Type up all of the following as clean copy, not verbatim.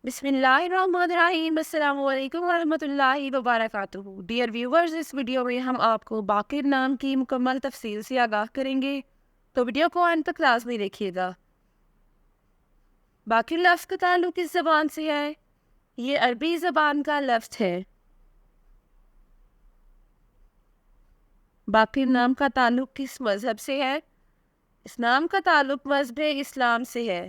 بسم اللہ الرحمن الرحیم، السلام علیکم ورحمۃ اللہ وبرکاتہ۔ ڈیئر ویورز، اس ویڈیو میں ہم آپ کو باقر نام کی مکمل تفصیل سے آگاہ کریں گے، تو ویڈیو کو اینڈ تک لازمی دیکھیے گا۔ باقر لفظ کا تعلق کس زبان سے ہے؟ یہ عربی زبان کا لفظ ہے۔ باقر نام کا تعلق کس مذہب سے ہے؟ اس نام کا تعلق مذہب اسلام سے ہے۔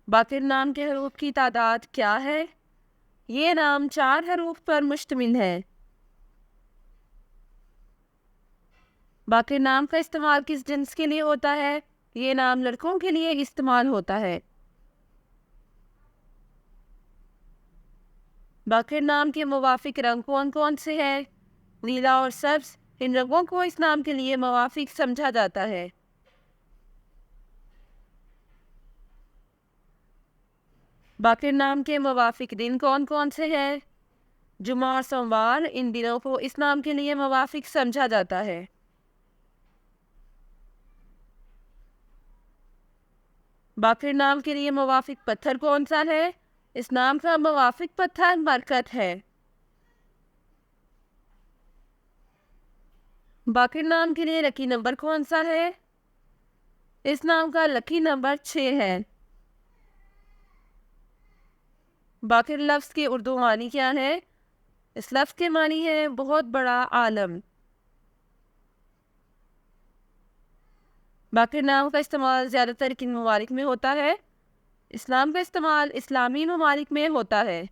باقر نام کے حروف کی تعداد کیا ہے؟ یہ نام 4 حروف پر مشتمل ہے۔ باقر نام کا استعمال کس جنس کے لیے ہوتا ہے؟ یہ نام لڑکوں کے لیے استعمال ہوتا ہے۔ باقر نام کے موافق رنگ کون کون سے ہیں؟ نیلا اور سبز، ان رنگوں کو اس نام کے لیے موافق سمجھا جاتا ہے۔ باقر نام کے موافق دن کون کون سے ہیں؟ جمعہ اور سوموار، ان دنوں کو اس نام کے لیے موافق سمجھا جاتا ہے۔ باقر نام کے لیے موافق پتھر کون سا ہے؟ اس نام کا موافق پتھر برکت ہے۔ باقر نام کے لیے لکی نمبر کون سا ہے؟ اس نام کا لکی نمبر 6 ہے۔ باقر لفظ کے اردو معنی کیا ہے؟ اس لفظ کے معنی ہے بہت بڑا عالم۔ باقر نام کا استعمال زیادہ تر کن ممالک میں ہوتا ہے؟ اسلام کا استعمال اسلامی ممالک میں ہوتا ہے۔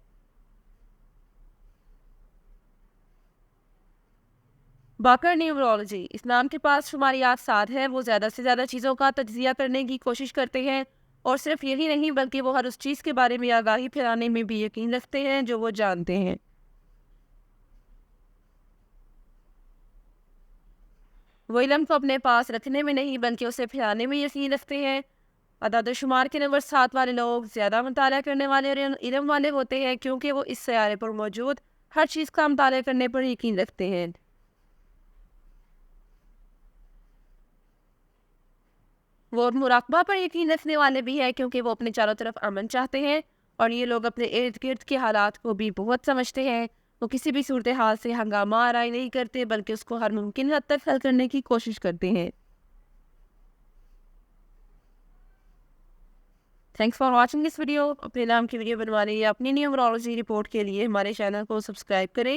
باقر نیورولوجی، اس نام کے پاس شماریات 7 ہے۔ وہ زیادہ سے زیادہ چیزوں کا تجزیہ کرنے کی کوشش کرتے ہیں، اور صرف یہی نہیں بلکہ وہ ہر اس چیز کے بارے میں آگاہی پھیلانے میں بھی یقین رکھتے ہیں جو وہ جانتے ہیں۔ وہ علم کو اپنے پاس رکھنے میں نہیں بلکہ اسے پھیلانے میں یقین رکھتے ہیں۔ اعداد و شمار کے نمبر 7 والے لوگ زیادہ مطالعہ کرنے والے اور علم والے ہوتے ہیں، کیونکہ وہ اس سیارے پر موجود ہر چیز کا مطالعہ کرنے پر یقین رکھتے ہیں۔ وہ مراقبہ پر یقین رکھنے والے بھی ہیں، کیونکہ وہ اپنے چاروں طرف امن چاہتے ہیں، اور یہ لوگ اپنے ارد گرد کے حالات کو بھی بہت سمجھتے ہیں۔ وہ کسی بھی صورتحال سے ہنگامہ آرائی نہیں کرتے بلکہ اس کو ہر ممکن حد تک حل کرنے کی کوشش کرتے ہیں۔ Thanks for watching this video. اپنے نام کی ویڈیو بنوانے یا اپنی نیومرولوجی رپورٹ کے لیے ہمارے چینل کو سبسکرائب کریں،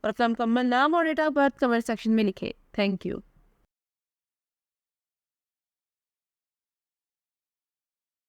اور اپنا مکمل نام اور date of birth comment section میں لکھیں۔ Thank you.